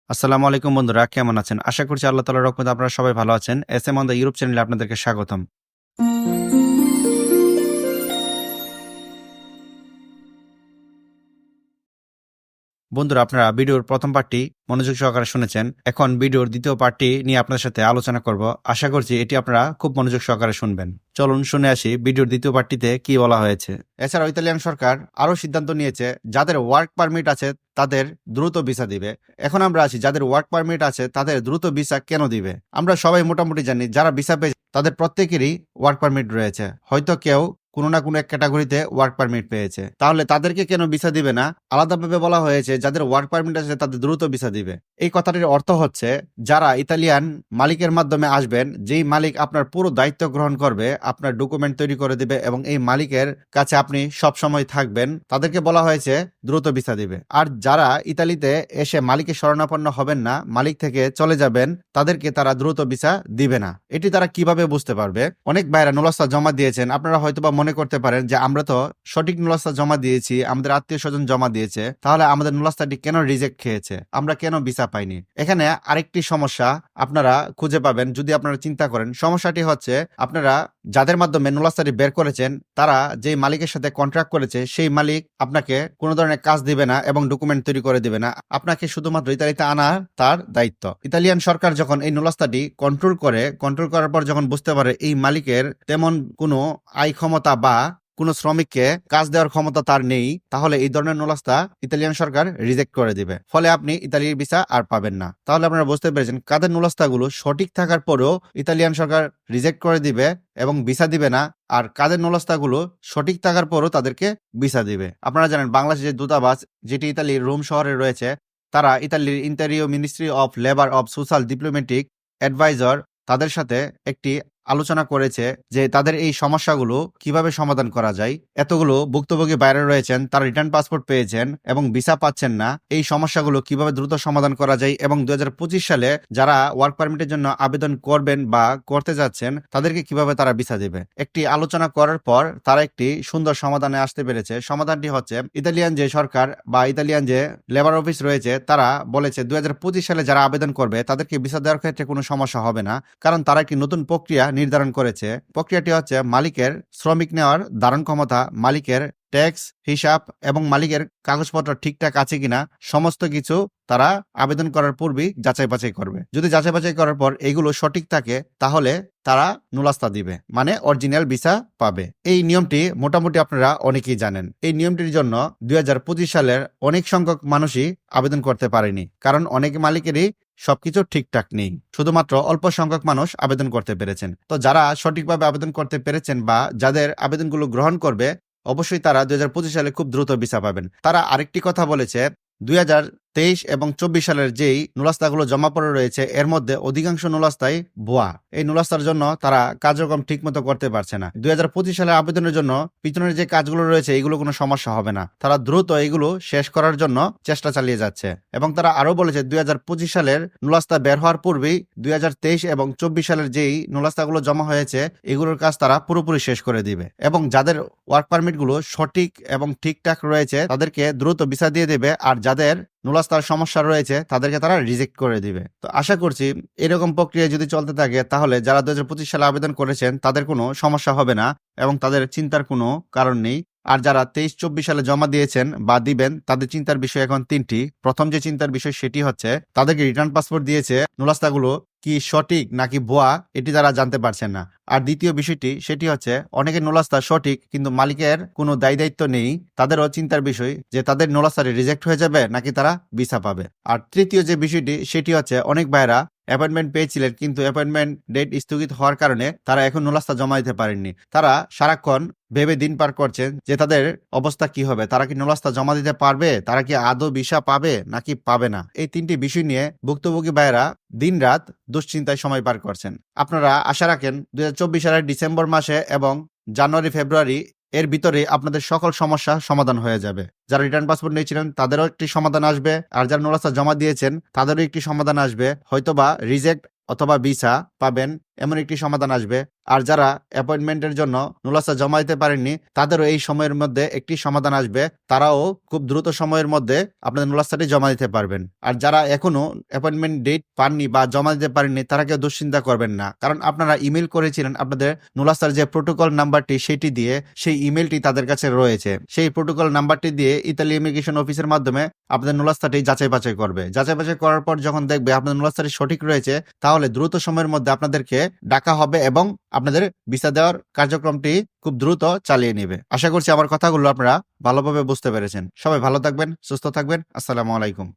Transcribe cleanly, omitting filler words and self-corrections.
আসসালামু আলাইকুম বন্ধুরা, কেমন আছেন? আশা করছি আল্লাহ তাআলার রহমতে আপনারা সবাই ভালো আছেন। এসএম অন দ্য ইউরোপ চ্যানেলে আপনাদেরকে স্বাগতম। বন্ধুরা, আপনারা ভিডিওর প্রথম পার্টটি মনোযোগ সহকারে শুনেছেন। এখন ভিডিওর দ্বিতীয় পার্টটি নিয়ে আপনাদের সাথে আলোচনা করব। আশা করছি এটি আপনারা খুব মনোযোগ সহকারে শুনবেন। চলুন শুনে আসি ভিডিওর দ্বিতীয় পার্টটিতে কি বলা হয়েছে। এছাড়াও ইতালিয়ান সরকার আরও সিদ্ধান্ত নিয়েছে, যাদের ওয়ার্ক পারমিট আছে তাদের দ্রুত ভিসা দিবে। এখন আমরা আসি, যাদের ওয়ার্ক পারমিট আছে তাদের দ্রুত ভিসা কেন দিবে? আমরা সবাই মোটামুটি জানি, যারা ভিসা পেয়েছে তাদের প্রত্যেকেরই ওয়ার্ক পারমিট রয়েছে। হয়তো কেউ কোনো না কোনো এক ক্যাটাগরিতে ওয়ার্ক পারমিট পেয়েছে, তাহলে তাদেরকে কেন ভিসা দিবে না? আলাদাভাবে বলা হয়েছে যাদের ওয়ার্ক পারমিট আছে তাদের দ্রুত ভিসা দিবে। এই কথাটির অর্থ হচ্ছে, যারা ইতালিয়ান মালিকের মাধ্যমে আসবেন, যেই মালিক আপনার পুরো দায়িত্ব গ্রহণ করবে, আপনার ডকুমেন্ট তৈরি করে দিবে এবং এই মালিকের কাছে আপনি সব সময় থাকবেন, তাদেরকে বলা হয়েছে দ্রুত ভিসা দিবে। আর যারা ইতালিতে এসে মালিকের শরণাপন্ন হবেন না, মালিক থেকে চলে যাবেন, তাদেরকে তারা দ্রুত ভিসা দিবে না। এটি তারা কিভাবে বুঝতে পারবে? অনেক ভাইরা নুলাস্তা জমা দিয়েছেন। আপনারা হয়তোবা মনে করতে পারেন যে আমরা তো সঠিক নুলাস্তা জমা দিয়েছি, আমাদের আত্মীয় স্বজন জমা দিয়েছে, তাহলে আমাদের নুলাস্তাটি কেন রিজেক্ট খেয়েছে, আমরা কেন ভিসা পাইনি? এখানে আরেকটি সমস্যা আপনারা খুঁজে পাবেন যদি আপনারা চিন্তা করেন। সমস্যাটি হচ্ছে, আপনারা যাদের মাধ্যমে নুলাস্তাটি বের করেছেন, তারা যেই মালিকের সাথে কন্ট্রাক্ট করেছে, সেই মালিক আপনাকে কোনো ধরনের কাজ দিবে না এবং ডকুমেন্ট তৈরি করে দিবে না। আপনাকে শুধুমাত্র ইতালিতে আনা তার দায়িত্ব। ইতালিয়ান সরকার যখন এই নুলাস্তাটি কন্ট্রোল করার পর যখন বুঝতে পারে এই মালিকের তেমন কোনো আয় ক্ষমতা বা কোনো শ্রমিককে কাজ দেওয়ার ক্ষমতা তার নেই, তাহলে এই ধরনের নুলাস্তা ইতালিয়ান সরকার রিজেক্ট করে দিবে। ফলে আপনি ইতালির ভিসা আর পাবেন না। তাহলে আপনারা বুঝতে পেরেছেন কাদের নুলাস্তাগুলো সঠিক থাকার পরেও ইতালিয়ান সরকার রিজেক্ট করে দিবে এবং ভিসা দিবে না, আর কাদের নুলাস্তাগুলো সঠিক থাকার পরও তাদেরকে ভিসা দিবে। আপনারা জানেন বাংলাদেশের দূতাবাস, যেটি ইতালির রোম শহরে রয়েছে, তারা ইতালির interior ministry of labour of social diplomatic adviser তাদের সাথে একটি আলোচনা করেছে যে তাদের এই সমস্যাগুলো কিভাবে সমাধান করা যায়। এতগুলো ভুক্তভোগী বাইরে রয়েছেন, তারা রিটার্ন পাসপোর্ট পেয়েছেন এবং ভিসা পাচ্ছেন না। এই সমস্যাগুলো কিভাবে দ্রুত সমাধান করা যায় এবং 2025 সালে যারা ওয়ার্ক পারমিটের জন্য আবেদন করবেন বা করতে যাচ্ছেন, তাদেরকে কিভাবে তারা ভিসা দেবে। একটি আলোচনা করার পর তারা একটি সুন্দর সমাধানে আসতে পেরেছে। সমাধানটি হচ্ছে, ইতালিয়ান যে সরকার বা ইতালিয়ান যে লেবার অফিস রয়েছে, তারা বলেছে 2025 সালে যারা আবেদন করবে তাদেরকে ভিসা দেওয়ার ক্ষেত্রে কোনো সমস্যা হবে না, কারণ তারা একটি নতুন প্রক্রিয়া নির্ধারণ করেছে। প্রক্রিয়াটি হচ্ছে মালিকের শ্রমিক নেওয়ার ধারণ ক্ষমতা, মালিকের ট্যাক্স হিসাব এবং মালিকের কাগজপত্র ঠিকঠাক আছে কিনা, সমস্ত কিছু তারা আবেদন করার পূর্বেই যাচাই বাছাই করবে। যদি যাচাই বাছাই করার পর এগুলো সঠিক থাকে, তাহলে তারা নুলাস্তা দিবে, মানে অরিজিনাল ভিসা পাবে। এই নিয়মটি মোটামুটি আপনারা অনেকেই জানেন। এই নিয়মটির জন্য 2025 সালের অনেক সংখ্যক মানুষই আবেদন করতে পারেনি, কারণ অনেক মালিকেরই সবকিছু ঠিকঠাক নেই। শুধুমাত্র অল্প সংখ্যক মানুষ আবেদন করতে পেরেছেন। তো যারা সঠিকভাবে আবেদন করতে পেরেছেন বা যাদের আবেদনগুলো গ্রহণ করবে, অবশ্যই তারা 2025 সালে খুব দ্রুত ভিসা পাবেন। তারা আরেকটি কথা বলেছে, 2023 এবং 24 সালের যেই নুলাস্তাগুলো জমা পড়ে রয়েছে, এর মধ্যে অধিকাংশ নুলাস্তাই ভুয়া। এই নুলাস্তার জন্য তারা কার্যক্রম ঠিক মতো করতে পারছে না। 2025 সালের আবেদনের জন্য পিছনের যে কাজগুলো রয়েছে, এগুলো কোনো সমস্যা হবে না। তারা দ্রুত এগুলো শেষ করার জন্য চেষ্টা চালিয়ে যাচ্ছে। এবং তারা আরো বলেছে 2025 সালের নুলাস্তা বের হওয়ার পূর্বেই 2023 এবং 24 সালের যেই নুলাস্তাগুলো জমা হয়েছে, এগুলোর কাজ তারা পুরোপুরি শেষ করে দিবে এবং যাদের ওয়ার্ক পারমিট গুলো সঠিক এবং ঠিকঠাক রয়েছে তাদেরকে দ্রুত ভিসা দিয়ে দেবে, আর যাদের নুলাস্তার সমস্যা রয়েছে তাদেরকে তারা রিজেক্ট করে দিবে। তো আশা করছি এরকম প্রক্রিয়া যদি চলতে থাকে, তাহলে যারা 2025 সালে আবেদন করেছেন তাদের কোনো সমস্যা হবে না এবং তাদের চিন্তার কোনো কারণ নেই। আর যারা 23-24 সালে জমা দিয়েছেন বা দিবেন, তাদের চিন্তার বিষয় এখন তিনটি। প্রথম যে চিন্তার বিষয় সেটি হচ্ছে, তাদেরকে রিটার্ন পাসপোর্ট দিয়েছে, নুলাস্তাগুলো কি সঠিক নাকি ভুয়া এটি তারা জানতে পারছেন না। আর দ্বিতীয় বিষয়টি সেটি হচ্ছে, অনেকের নুলাস্তা সঠিক কিন্তু মালিকের কোনো দায় দায়িত্ব নেই, তাদেরও চিন্তার বিষয় যে তাদের নুলাস্তাটি রিজেক্ট হয়ে যাবে নাকি তারা ভিসা পাবে। আর তৃতীয় যে বিষয়টি সেটি হচ্ছে, অনেক ভাইরা অ্যাপয়েন্টমেন্ট পেয়েছিলেন কিন্তু অ্যাপয়েন্টমেন্ট ডেট স্থগিত হওয়ার কারণে তারা এখন নুলাস্তা জমা দিতে পারেননি। তারা সারাক্ষণ ভেবে দিন পার করছেন যে তাদের অবস্থা কি হবে, তারা কি নুলাস্তা জমা দিতে পারবে, তারা কি আদৌ ভিসা পাবে নাকি পাবে না। এই তিনটি বিষয় নিয়ে ভুক্তভোগী ভাইয়েরা দিন রাত দুশ্চিন্তায় সময় পার করছেন। আপনারা আশা রাখেন 2024 সালের ডিসেম্বর মাসে এবং জানুয়ারি ফেব্রুয়ারি এর ভিতরে আপনাদের সকল সমস্যা সমাধান হয়ে যাবে। যারা রিটার্ন পাসপোর্ট নিয়েছিলেন তাদেরও একটি সমাধান আসবে, আর যারা নুলাস্তা জমা দিয়েছেন তাদেরও একটি সমাধান আসবে। হয়তোবা রিজেক্ট অথবা ভিসা পাবেন এমন একটি সমাধান আসবে। আর যারা অ্যাপয়েন্টমেন্টের জন্য নুলাস্তা জমা দিতে পারেননি তাদেরও এই সময়ের মধ্যে একটি সমাধান আসবে, তারাও খুব দ্রুত সময়ের মধ্যে আপনাদের নুলাস্তাটি জমা দিতে পারবেন। আর যারা এখনো অ্যাপয়েন্টমেন্ট ডেট পাননি বা জমা দিতে পারেননি তারা কেউ দুশ্চিন্তা করবেন না, কারণ আপনারা ইমেল করেছিলেন আপনাদের নুলাস্তার যে প্রোটোকল নাম্বারটি সেটি দিয়ে, সেই ইমেলটি তাদের কাছে রয়েছে। সেই প্রোটোকল নাম্বারটি দিয়ে ইতালি ইমিগ্রেশন অফিসের মাধ্যমে আপনাদের নুলাস্তাটি যাচাই বাছাই করবে। যাচাই বাছাই করার পর যখন দেখবে আপনাদের নুলাস্তাটি সঠিক রয়েছে, তাহলে দ্রুত সময়ের মধ্যে আপনাদেরকে ডাকা হবে এবং আপনাদের ভিসা দেওয়ার কার্যক্রমটি খুব দ্রুত চালিয়ে নেবে। আশা করছি আমার কথাগুলো আপনারা ভালোভাবে বুঝতে পেরেছেন। সবাই ভালো থাকবেন, সুস্থ থাকবেন। আসসালামু আলাইকুম।